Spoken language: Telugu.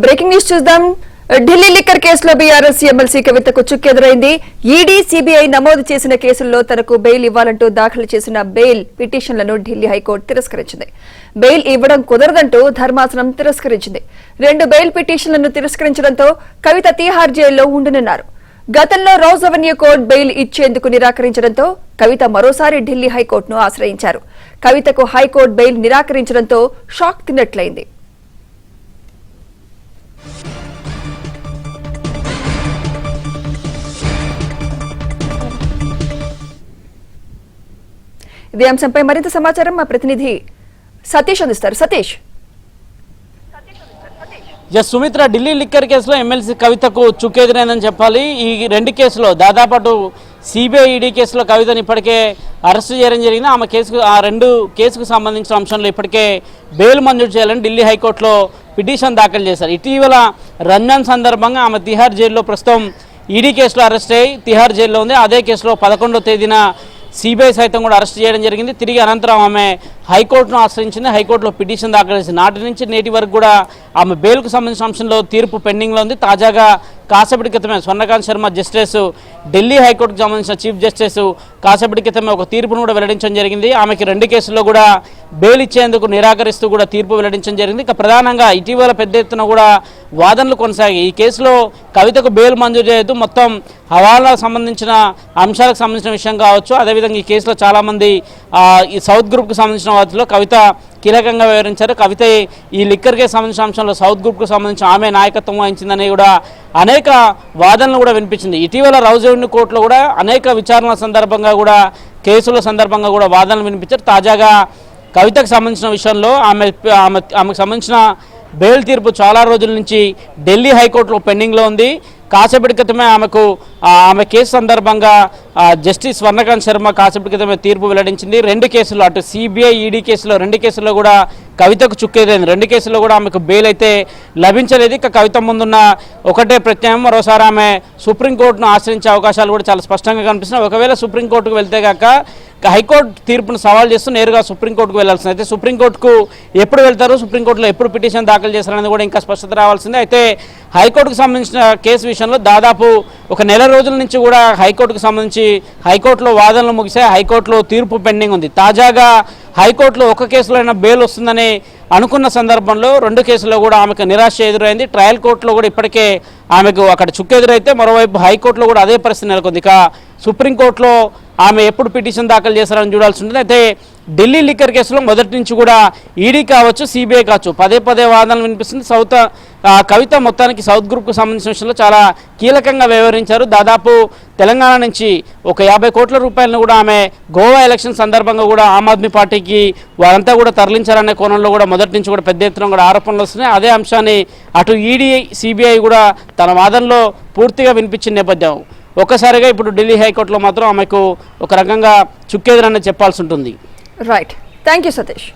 బ్రేకింగ్ న్యూస్ చూద్దాం. ఢిల్లీ లిక్కర్ కేసులో బీఆర్ఎస్ ఎమ్మెల్సీ కవితకు చుక్కెదురైంది. ఈడీ, సీబీఐ నమోదు చేసిన కేసుల్లో తనకు బెయిల్ ఇవ్వాలంటూ దాఖలు చేసిన బెయిల్ పిటిషన్లను ఢిల్లీ హైకోర్టు తిరస్కరించింది. బెయిల్ ఇవ్వడం కుదరదంటూ ధర్మాసనం తిరస్కరించింది. 2 బెయిల్ పిటిషన్లను తిరస్కరించడంతో కవిత తీహార్ జైల్లో ఉండనున్నారు. గతంలో రౌజ్ అవెన్యూ కోర్టు బెయిల్ ఇచ్చేందుకు నిరాకరించడంతో కవిత మరోసారి ఢిల్లీ హైకోర్టును ఆశ్రయించారు. కవితకు హైకోర్టు బెయిల్ నిరాకరించడంతో షాక్ తిన్నట్లయింది. ఇదే అంశంపై మరింత సమాచారం మా ప్రతినిధి సతీష్ అందిస్తారు. సతీష్. సుమిత్ర, ఢిల్లీ లిక్కర్ కేసులో ఎమ్మెల్సీ కవితకు చుక్కెదురైందని చెప్పాలి. ఈ 2 కేసులో దాదాపు సిబిఐ, ఈడీ కేసులో కవితను ఇప్పటికే అరెస్టు చేయడం జరిగింది. ఆమె ఆ 2 కేసుకు సంబంధించిన అంశంలో ఇప్పటికే బెయిల్ మంజూరు చేయాలని ఢిల్లీ హైకోర్టులో పిటిషన్ దాఖలు చేశారు. ఇటీవల రంజాన్ సందర్భంగా ఆమె తిహార్ జైల్లో ప్రస్తుతం ఈడీ కేసులో అరెస్ట్ అయ్యి తిహార్ జైల్లో ఉంది. అదే కేసులో 11వ తేదీన సిబిఐ సైతం కూడా అరెస్ట్ చేయడం జరిగింది. తిరిగి అనంతరం ఆమె హైకోర్టును ఆశ్రయించింది. హైకోర్టులో పిటిషన్ దాఖలు చేసింది. నాటి నుంచి నేటి వరకు కూడా ఆమె బెయిల్కు సంబంధించిన అంశంలో తీర్పు పెండింగ్లో ఉంది. తాజాగా కాసేపటి క్రితమే స్వర్ణకాంత్ శర్మ జస్టిస్, ఢిల్లీ హైకోర్టుకు సంబంధించిన చీఫ్ జస్టిస్ కాసేపటి క్రితమే ఒక తీర్పును కూడా వెల్లడించడం జరిగింది. ఆమెకి 2 కేసుల్లో కూడా బెయిల్ ఇచ్చేందుకు నిరాకరిస్తూ కూడా తీర్పు వెల్లడించడం జరిగింది. ఇక ప్రధానంగా ఇటీవల పెద్ద ఎత్తున కూడా వాదనలు కొనసాగాయి. ఈ కేసులో కవితకు బెయిల్ మంజూరు చేయొద్దు, మొత్తం హవాలా సంబంధించిన అంశాలకు సంబంధించిన విషయం కావచ్చు. అదేవిధంగా ఈ కేసులో చాలామంది ఈ సౌత్ గ్రూప్కు సంబంధించిన వాటిలో కవిత కీలకంగా వివరించారు. కవిత ఈ లిక్కర్ కేసు సంబంధించిన అంశంలో సౌత్ గ్రూప్కు సంబంధించి ఆమె నాయకత్వం వహించిందని కూడా అనేక వాదనలు కూడా వినిపించింది. ఇటీవల రౌజ్ అవెన్యూ కోర్టులో కూడా అనేక విచారణల సందర్భంగా కూడా కేసుల సందర్భంగా కూడా వాదనలు వినిపించారు. తాజాగా కవితకు సంబంధించిన విషయంలో ఆమెకు సంబంధించిన బెయిల్ తీర్పు చాలా రోజుల నుంచి ఢిల్లీ హైకోర్టులో పెండింగ్లో ఉంది. కాసేపటి క్రితమే ఆమె కేసు సందర్భంగా జస్టిస్ స్వర్ణకాంత్ శర్మ కాసేపటి క్రితమే తీర్పు వెల్లడించింది. 2 కేసులు, అటు సిబిఐ, ఈడీ కేసులో 2 కేసుల్లో కూడా కవితకు చుక్కెదురైంది. 2 కేసుల్లో కూడా ఆమెకు బెయిల్ అయితే లభించలేదు. ఇక కవిత ముందున్న ఒకటే ప్రత్యామ్నాయం, మరోసారి ఆమె సుప్రీంకోర్టును ఆశ్రయించే అవకాశాలు కూడా చాలా స్పష్టంగా కనిపిస్తున్నాయి. ఒకవేళ సుప్రీంకోర్టుకు వెళ్తే కాక హైకోర్టు తీర్పును సవాల్ చేస్తూ నేరుగా సుప్రీంకోర్టుకు వెళ్లాల్సింది. అయితే సుప్రీంకోర్టుకు ఎప్పుడు వెళ్తారు, సుప్రీంకోర్టులో ఎప్పుడు పిటిషన్ దాఖలు చేస్తారనేది కూడా ఇంకా స్పష్టత రావాల్సిందే. అయితే హైకోర్టుకు సంబంధించిన కేసు విషయంలో దాదాపు ఒక నెల రోజుల నుంచి కూడా హైకోర్టుకు సంబంధించి హైకోర్టులో వాదనలు ముగిసాయి. హైకోర్టులో తీర్పు పెండింగ్ ఉంది. తాజాగా హైకోర్టులో ఒక కేసులో అయినా బెయిల్ వస్తుందని అనుకున్న సందర్భంలో 2 కేసుల్లో కూడా ఆమెకు నిరాశ ఎదురైంది. ట్రయల్ కోర్టులో కూడా ఇప్పటికే ఆమెకు అక్కడ చుక్కెదురైతే మరోవైపు హైకోర్టులో కూడా అదే పరిస్థితి నెలకొంది. ఇక సుప్రీంకోర్టులో ఆమె ఎప్పుడు పిటిషన్ దాఖలు చేస్తారని చూడాల్సి ఉంటుంది. అయితే ఢిల్లీ లిక్కర్ కేసులో మొదటి నుంచి కూడా ఈడీ కావచ్చు, సిబిఐ కావచ్చు పదే వాదనలు వినిపిస్తుంది. కవిత మొత్తానికి సౌత్ గ్రూప్కు సంబంధించిన విషయంలో చాలా కీలకంగా వ్యవహరించారు. దాదాపు తెలంగాణ నుంచి ఒక 50 కోట్ల రూపాయలను కూడా ఆమె గోవా ఎలక్షన్ సందర్భంగా కూడా ఆమ్ ఆద్మీ పార్టీకి వారంతా కూడా తరలించారనే కోణంలో కూడా మొదటి నుంచి కూడా పెద్ద ఎత్తున కూడా ఆరోపణలు వస్తున్నాయి. అదే అంశాన్ని అటు ఈడీ, సిబిఐ కూడా తన వాదనలో పూర్తిగా వినిపించిన నేపథ్యం ఒక్కసారిగా ఇప్పుడు ఢిల్లీ హైకోర్టులో మాత్రం ఆమెకు ఒక రకంగా చుక్కెదురని చెప్పాల్సి ఉంటుంది. Right, thank you Satish.